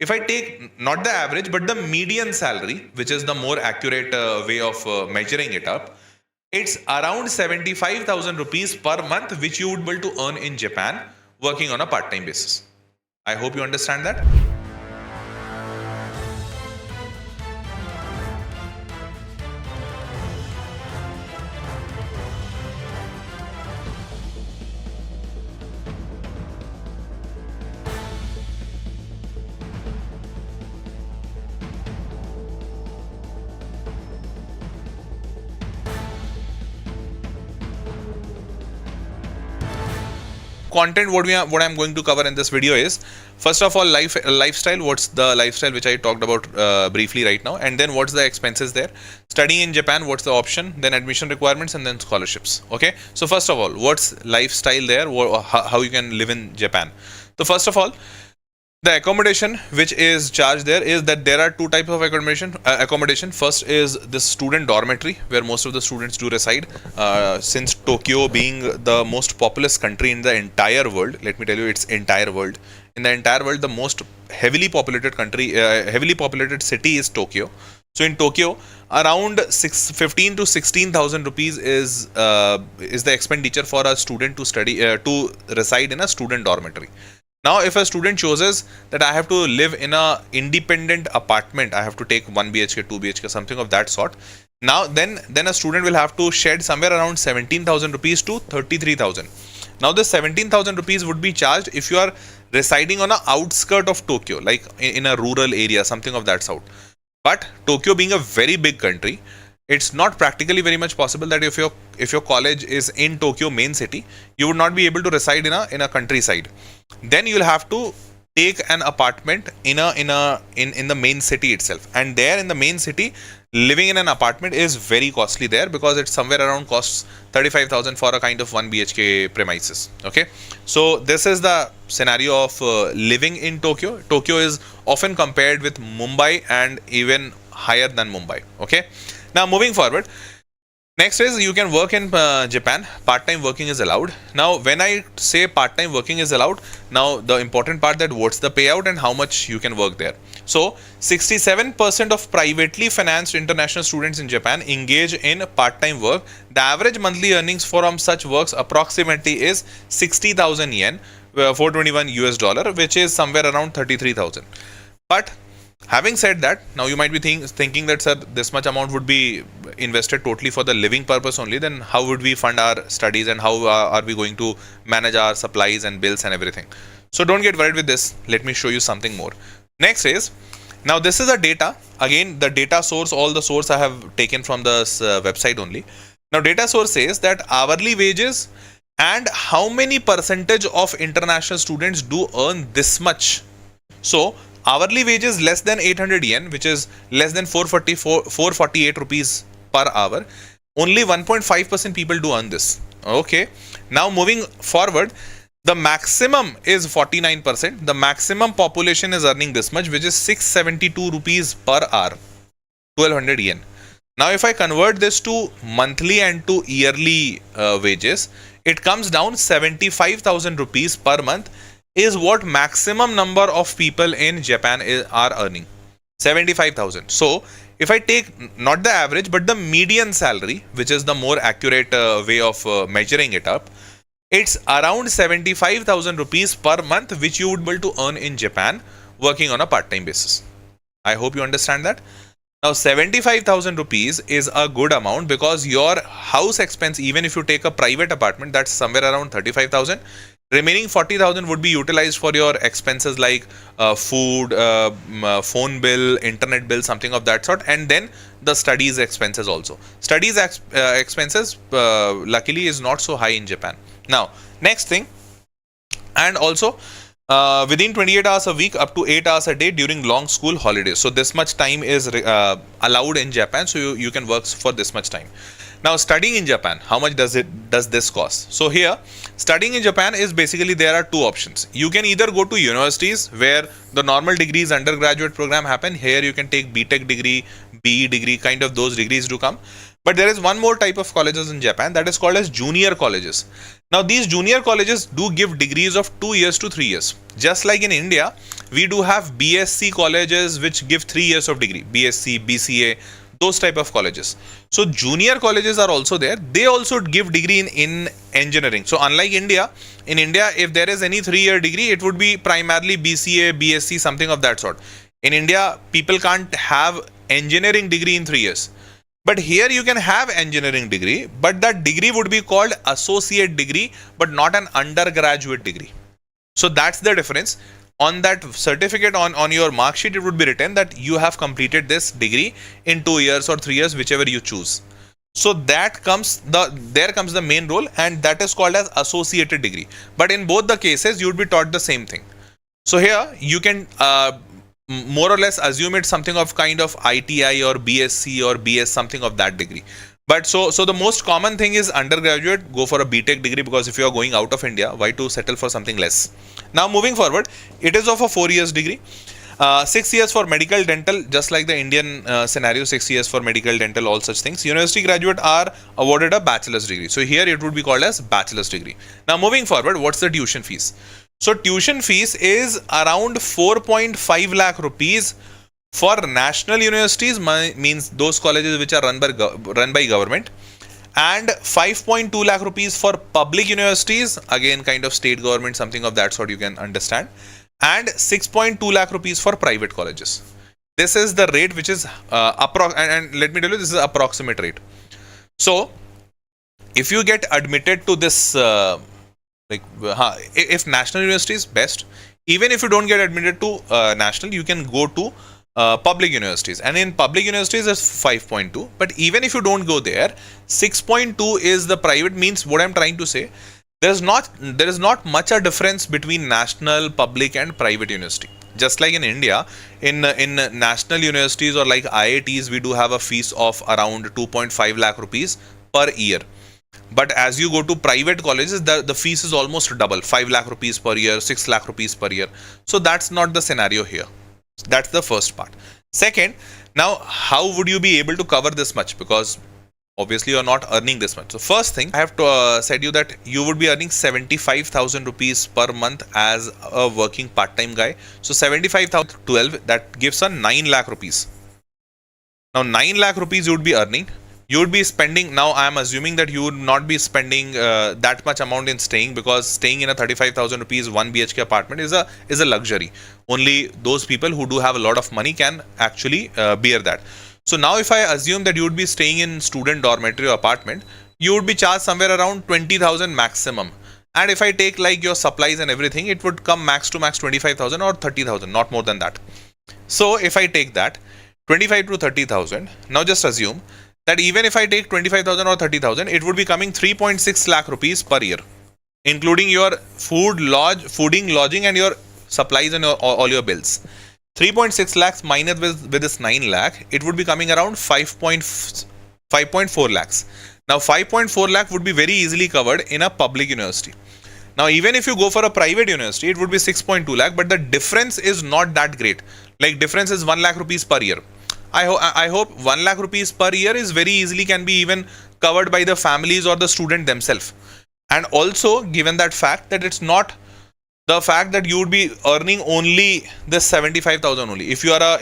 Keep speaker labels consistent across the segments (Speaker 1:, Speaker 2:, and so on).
Speaker 1: If I take not the average but the median salary, which is the more accurate way of measuring it up, it's around 75,000 rupees per month, which you would be able to earn in Japan working on a part-time basis. I hope you understand that. Content what I'm going to cover in this video is, first of all, lifestyle. What's the lifestyle which I talked about briefly right now, and then what's the expenses there, studying in Japan, what's the option, then admission requirements, and then scholarships. Okay, so first of all, what's lifestyle there, how you can live in Japan. So first of all, the accommodation which is charged there is that there are two types of accommodation. First is the student dormitory, where most of the students do reside. Since Tokyo being the most populous country in the entire world, let me tell you, it's entire world. In the entire world, the most heavily populated city is Tokyo. So in Tokyo, around 15 to 16,000 rupees is the expenditure for a student to study to reside in a student dormitory. Now, if a student chooses that I have to live in a independent apartment, I have to take 1 BHK, 2 BHK, something of that sort. Now, then a student will have to shed somewhere around 17,000 rupees to 33,000. Now, the 17,000 rupees would be charged if you are residing on an outskirt of Tokyo, like in a rural area, something of that sort. But Tokyo being a very big country, it's not practically very much possible that if your college is in Tokyo main city, you would not be able to reside in a countryside. Then you'll have to take an apartment in the main city itself, and there in the main city, living in an apartment is very costly there, because it's somewhere around costs 35,000 for a kind of 1 BHK premises. Okay, so this is the scenario of living in Tokyo. Tokyo is often compared with Mumbai and even higher than Mumbai. Okay, now moving forward, next is you can work in Japan. Part-time working is allowed. Now, when I say part-time working is allowed, now the important part, that what's the payout and how much you can work there. So, 67% of privately financed international students in Japan engage in part-time work. The average monthly earnings from such works approximately is 60,000 yen, 421 US dollar, which is somewhere around 33,000. But having said that, now you might be thinking that, sir, this much amount would be invested totally for the living purpose only, then how would we fund our studies, and how are we going to manage our supplies and bills and everything? So don't get worried with this. Let me show you something more. Next is, now this is a data. Again, the data source, all the source I have taken from this website only. Now data source says that hourly wages and how many percentage of international students do earn this much. So hourly wages less than 800 yen, which is less than 448 rupees per hour. Only 1.5% people do earn this. Okay. Now moving forward, the maximum is 49%. The maximum population is earning this much, which is 672 rupees per hour, 1200 yen. Now, if I convert this to monthly and to yearly wages, it comes down 75,000 rupees per month is what maximum number of people in Japan are earning. 75,000. So, if I take not the average but the median salary, which is the more accurate way of measuring it up, it's around 75,000 rupees per month, which you would be able to earn in Japan working on a part-time basis. I hope you understand that. Now, 75,000 rupees is a good amount, because your house expense, even if you take a private apartment, that's somewhere around 35,000. Remaining 40,000 would be utilized for your expenses like food, phone bill, internet bill, something of that sort, and then the studies expenses also. Studies expenses luckily is not so high in Japan. Now, next thing, and also within 28 hours a week, up to 8 hours a day during long school holidays. So this much time is allowed in Japan, so you can work for this much time. Now, studying in Japan, how much does this cost? So here, studying in Japan is basically, there are two options. You can either go to universities where the normal degrees undergraduate program happen. Here you can take BTech degree, BE degree, kind of those degrees do come. But there is one more type of colleges in Japan that is called as junior colleges. Now these junior colleges do give degrees of 2 years to 3 years. Just like in India, we do have BSc colleges which give 3 years of degree, BSc, BCA, those type of colleges. So junior colleges are also there. They also give degree in engineering. So unlike India, in India, if there is any 3-year degree, it would be primarily BCA, BSc, something of that sort. In India, people can't have engineering degree in 3 years. But here you can have engineering degree, but that degree would be called associate degree, but not an undergraduate degree. So that's the difference. On that certificate, on your mark sheet, it would be written that you have completed this degree in 2 years or 3 years, whichever you choose. So there comes the main role, and that is called as associated degree. But in both the cases, you would be taught the same thing. So here you can more or less assume it's something of kind of ITI or BSc or BS, something of that degree. But so the most common thing is undergraduate, go for a BTech degree, because if you are going out of India, why to settle for something less? Now moving forward, it is of a 4 years degree. 6 years for medical, dental, just like the Indian scenario, 6 years for medical, dental, all such things. University graduate are awarded a bachelor's degree. So here it would be called as bachelor's degree. Now moving forward, what's the tuition fees? So tuition fees is around 4.5 lakh rupees for national universities, means those colleges which are run by government, and 5.2 lakh rupees for public universities, again kind of state government, something of that sort, you can understand, and 6.2 lakh rupees for private colleges. This is the rate which is and let me tell you, this is approximate rate. So if you get admitted to this if national university is best, even if you don't get admitted to national, you can go to public universities, and in public universities it's 5.2. but even if you don't go there, 6.2 is the private. Means what I'm trying to say, there is not much a difference between national, public and private university. Just like in India, in national universities or like IITs, we do have a fees of around 2.5 lakh rupees per year. But as you go to private colleges, the fees is almost double, 5 lakh rupees per year, 6 lakh rupees per year. So that's not the scenario here. That's the first part. Second, now how would you be able to cover this much? Because obviously you're not earning this much. So first thing, I have to said you that you would be earning 75,000 rupees per month as a working part-time guy. So 75,000 12, that gives a 9 lakh rupees. Now 9 lakh rupees you would be earning. You would be spending, now I am assuming that you would not be spending that much amount in staying, because staying in a 35,000 rupees 1 BHK apartment is a luxury. Only those people who do have a lot of money can actually bear that. So now if I assume that you would be staying in student dormitory or apartment, you would be charged somewhere around 20,000 maximum. And if I take like your supplies and everything, it would come max to max 25,000 or 30,000, not more than that. So if I take that 25 to 30,000, now just assume that even if I take 25,000 or 30,000, it would be coming 3.6 lakh rupees per year, including your fooding, lodging and your supplies and all your bills. 3.6 lakhs minus with this 9 lakh, it would be coming around 5.4 lakhs. Now 5.4 lakh would be very easily covered in a public university. Now even if you go for a private university, it would be 6.2 lakh, but the difference is not that great. Like difference is 1 lakh rupees per year. I hope 1 lakh rupees per year is very easily can be even covered by the families or the student themselves. And also given that fact that it's not the fact that you would be earning only this 75,000 only. If you are a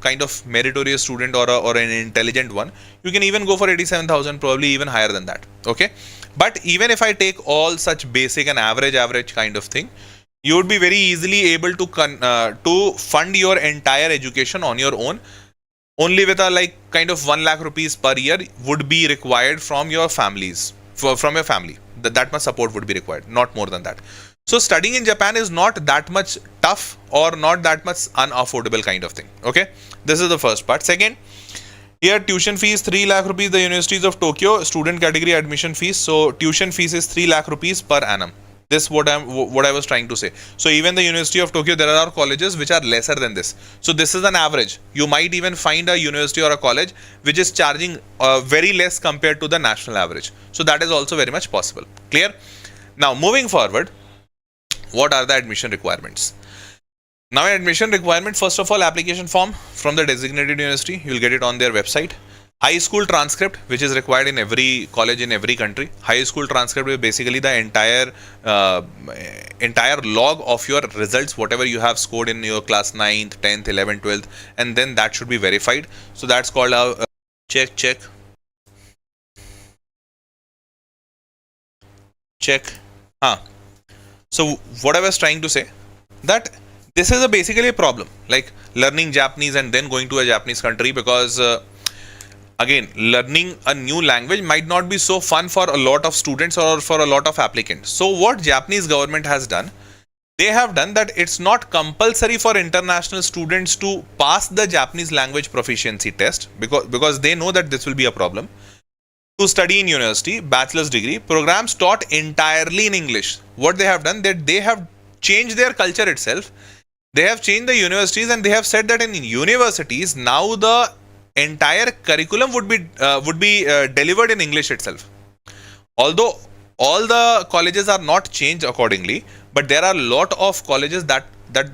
Speaker 1: kind of meritorious student or an intelligent one, you can even go for 87,000, probably even higher than that. Okay. But even if I take all such basic and average kind of thing, you would be very easily able to fund your entire education on your own. Only with a like kind of 1 lakh rupees per year would be required from your families, from your family. That much support would be required, not more than that. So studying in Japan is not that much tough or not that much unaffordable kind of thing. Okay, this is the first part. Second, here tuition fees 3 lakh rupees. The universities of Tokyo, student category admission fees. So tuition fees is 3 lakh rupees per annum. This what I was trying to say. So even the University of Tokyo, there are colleges which are lesser than this. So this is an average. You might even find a university or a college which is charging very less compared to the national average. So that is also very much possible. Clear? Now moving forward, what are the admission requirements? Now admission requirement, first of all, application form from the designated university. You will get it on their website. High school transcript, which is required in every college in every country. High school transcript is basically the uh, entire log of your results, whatever you have scored in your class 9th, 10th, 11th, 12th, and then that should be verified. So that's called a check. So what I was trying to say, that this is basically a problem, like learning Japanese and then going to a Japanese country, because again, learning a new language might not be so fun for a lot of students or for a lot of applicants. So what Japanese government has done, they have done that it's not compulsory for international students to pass the Japanese language proficiency test, because they know that this will be a problem. To study in university, bachelor's degree, programs taught entirely in English. What they have done, that they have changed their culture itself. They have changed the universities, and they have said that in universities now the entire curriculum would be delivered in English itself. Although all the colleges are not changed accordingly, but there are a lot of colleges that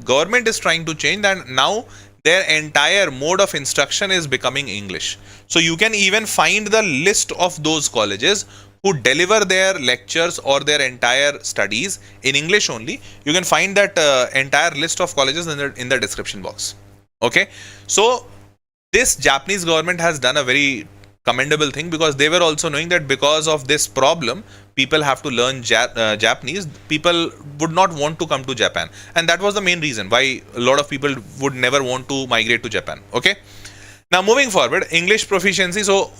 Speaker 1: government is trying to change, and now their entire mode of instruction is becoming English. So you can even find the list of those colleges who deliver their lectures or their entire studies in English only. You can find that entire list of colleges in the description box. Okay, so this Japanese government has done a very commendable thing, because they were also knowing that because of this problem, people have to learn Japanese. People would not want to come to Japan, and that was the main reason why a lot of people would never want to migrate to Japan. Okay, now moving forward, English proficiency. So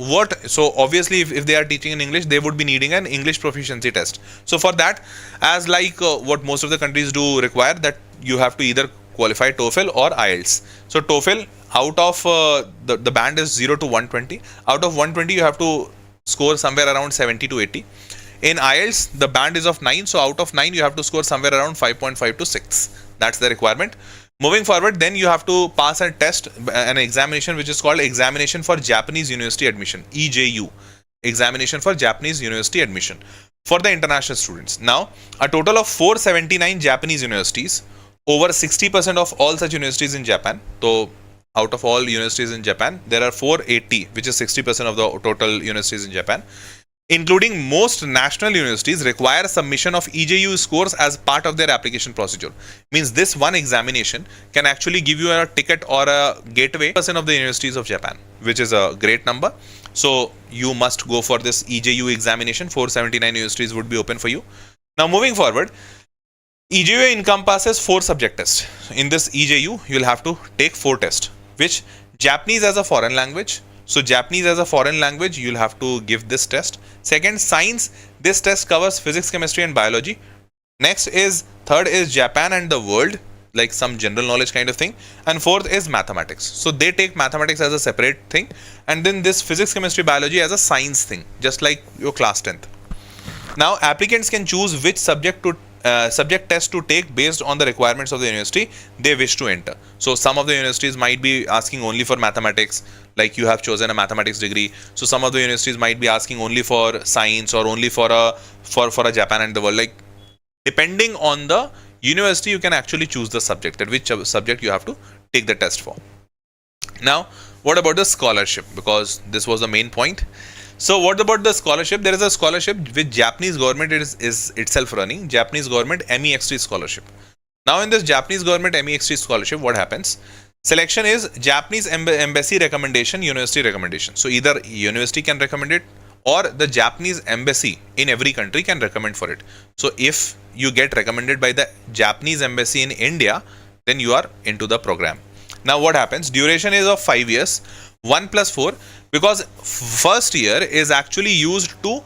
Speaker 1: obviously if they are teaching in English, they would be needing an English proficiency test. So for that, as like what most of the countries do require, that you have to either qualify TOEFL or IELTS. So TOEFL, out of the band is 0 to 120. Out of 120, you have to score somewhere around 70 to 80. In IELTS, the band is of 9. So out of 9, you have to score somewhere around 5.5 to 6. That's the requirement. Moving forward, then you have to pass a test, an examination which is called Examination for Japanese University Admission, EJU. Examination for Japanese University Admission for the international students. Now, a total of 479 Japanese universities, over 60% of all such universities in Japan. So out of all universities in Japan, there are 480, which is 60% of the total universities in Japan, including most national universities, require submission of EJU scores as part of their application procedure. Means this one examination can actually give you a ticket or a gateway % of the universities of Japan, which is a great number. So you must go for this EJU examination. 479 universities would be open for you. Now moving forward, EJU encompasses 4 subject tests. In this EJU, you will have to take 4 tests, which Japanese as a foreign language. So Japanese as a foreign language, you'll have to give this test. Second, science. This test covers physics, chemistry and biology. Next is, third is Japan and the world, like some general knowledge kind of thing. And fourth is mathematics. So they take mathematics as a separate thing, and then this physics, chemistry, biology as a science thing, just like your class 10th. Now applicants can choose which subject test to take based on the requirements of the university they wish to enter. So some of the universities might be asking only for mathematics, like you have chosen a mathematics degree. So some of the universities might be asking only for science, or only for a Japan and the world. Like depending on the university, you can actually choose the subject, that which subject you have to take the test for. Now what about the scholarship, because this was the main point. So what about the scholarship? There is a scholarship which Japanese government is itself running, Japanese government Mext scholarship. Now in this Japanese government Mext scholarship, what happens? Selection is Japanese embassy recommendation, university recommendation. So either university can recommend it, or the Japanese embassy in every country can recommend for it. So if you get recommended by the Japanese embassy in India, then you are into the program. Now what happens? Duration is of 5 years, 1 plus 4, because first year is actually used to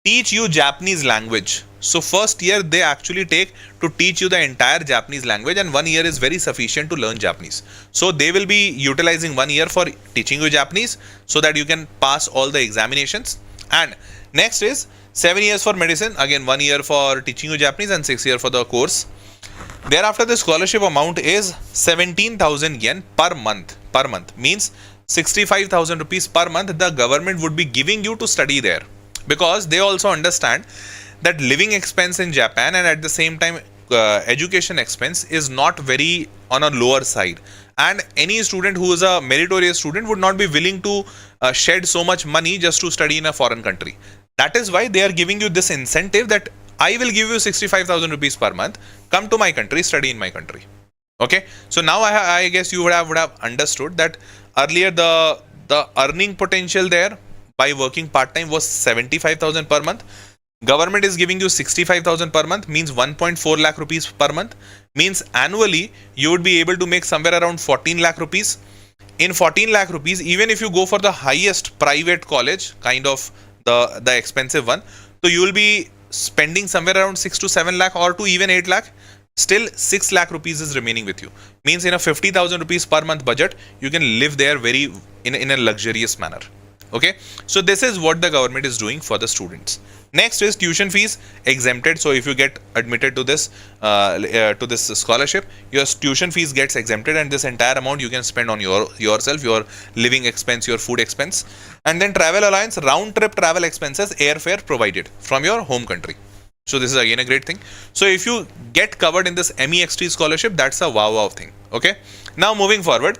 Speaker 1: teach you Japanese language. So first year they actually take to teach you the entire Japanese language, and 1 year is very sufficient to learn Japanese. So they will be utilizing 1 year for teaching you Japanese, so that you can pass all the examinations. And next is 7 years for medicine, again 1 year for teaching you Japanese and 6 years for the course. Thereafter the scholarship amount is 17,000 yen per month. Per month means 65,000 rupees per month the government would be giving you to study there, because they also understand that living expense in Japan and at the same time education expense is not very on a lower side, and any student who is a meritorious student would not be willing to shed so much money just to study in a foreign country. That is why they are giving you this incentive that I will give you 65,000 rupees per month. Come to my country, study in my country. Okay. So now I guess you would have understood that earlier the earning potential there by working part time was 75,000 per month. Government is giving you 65,000 per month, means 1.4 lakh rupees per month, means annually you would be able to make somewhere around 14 lakh rupees. In 14 lakh rupees, even if you go for the highest private college, kind of the expensive one, so you will be spending somewhere around 6 to 7 lakh or to even 8 lakh. Still 6 lakh rupees is remaining with you. Means in a 50,000 rupees per month budget, you can live there very in a luxurious manner. Okay, so this is what the government is doing for the students. Next is tuition fees exempted. So if you get admitted to this scholarship, your tuition fees gets exempted, and this entire amount you can spend on yourself, your living expense, your food expense. And then travel allowance, round trip travel expenses, airfare provided from your home country. So this is again a great thing. So if you get covered in this Mext scholarship, that's a wow thing. Okay, now moving forward,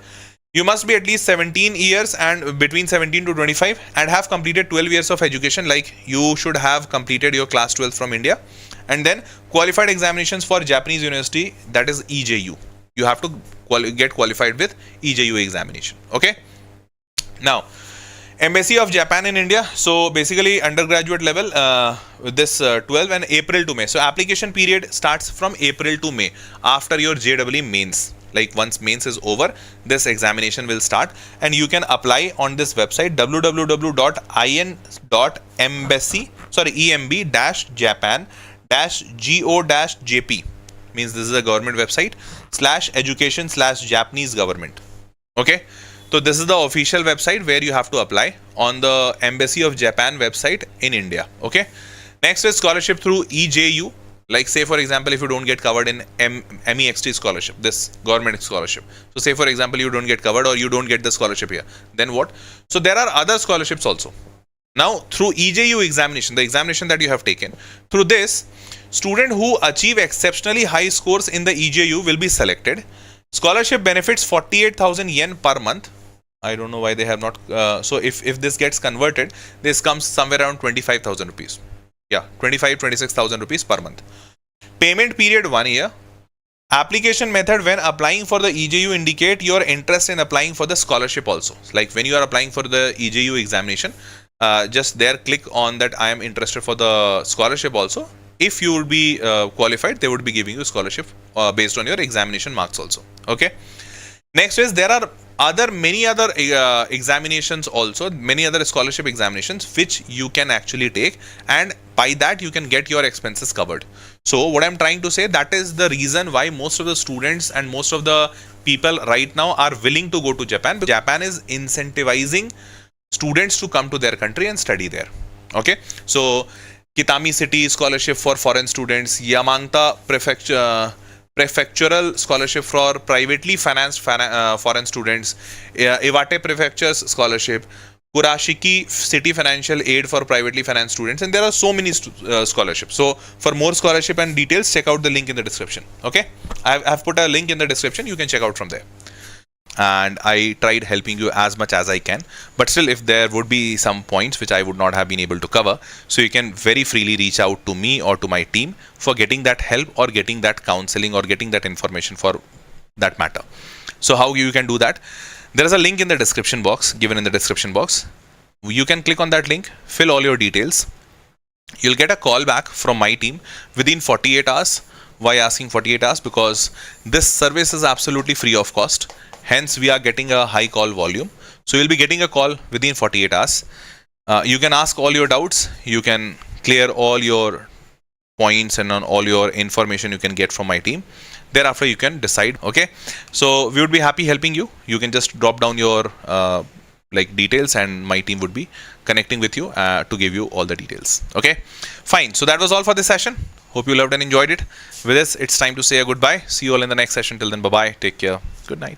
Speaker 1: you must be at least 17 years and between 17 to 25 and have completed 12 years of education. Like you should have completed your class 12 from India, and then qualified examinations for Japanese university, that is EJU. You have to get qualified with EJU examination. Okay. Now, Embassy of Japan in India. So basically undergraduate level with this 12 and April to May. So application period starts from April to May after your JEE mains. Like once mains is over, this examination will start, and you can apply on this website emb-japan-go-jp, means this is a government website /education/Japanese government. Okay, so this is the official website where you have to apply on the Embassy of Japan website in India. Okay, next is scholarship through EJU. Like say for example, if you don't get covered in Mext scholarship, this government scholarship. So say for example, you don't get covered or you don't get the scholarship here, then what? So there are other scholarships also. Now through EJU examination, the examination that you have taken, through this, student who achieve exceptionally high scores in the EJU will be selected. Scholarship benefits 48,000 yen per month. I don't know why they have not. So if this gets converted, this comes somewhere around 25,000 rupees. Yeah, 26,000 rupees per month. Payment period 1 year. Application method: when applying for the EJU, indicate your interest in applying for the scholarship also. Like when you are applying for the EJU examination, just there click on that I am interested for the scholarship also. If you will be qualified, they would be giving you scholarship based on your examination marks also. Okay. Next is there are many other examinations also, many other scholarship examinations which you can actually take, and by that you can get your expenses covered. So what I'm trying to say, that is the reason why most of the students and most of the people right now are willing to go to Japan. Japan is incentivizing students to come to their country and study there. Okay, so Kitami City scholarship for foreign students, Yamagata prefectural scholarship for privately financed foreign students, Iwate prefecture's scholarship, Kurashiki city financial aid for privately financed students, and there are so many scholarships. So for more scholarship and details, check out the link in the description. Okay, I've put a link in the description, you can check out from there. And I tried helping you as much as I can, but still if there would be some points which I would not have been able to cover, so you can very freely reach out to me or to my team for getting that help or getting that counseling or getting that information for that matter. So how you can do that? There is a link in the description box, given in the description box. You can click on that link, fill all your details. You'll get a call back from my team within 48 hours. Why asking 48 hours? Because this service is absolutely free of cost. Hence, we are getting a high call volume. So you'll be getting a call within 48 hours. You can ask all your doubts. You can clear all your points and on all your information you can get from my team. Thereafter, you can decide. Okay. So we would be happy helping you. You can just drop down your details, and my team would be connecting with you to give you all the details. Okay. Fine. So that was all for this session. Hope you loved and enjoyed it. With this, it's time to say a goodbye. See you all in the next session. Till then, bye-bye. Take care. Good night.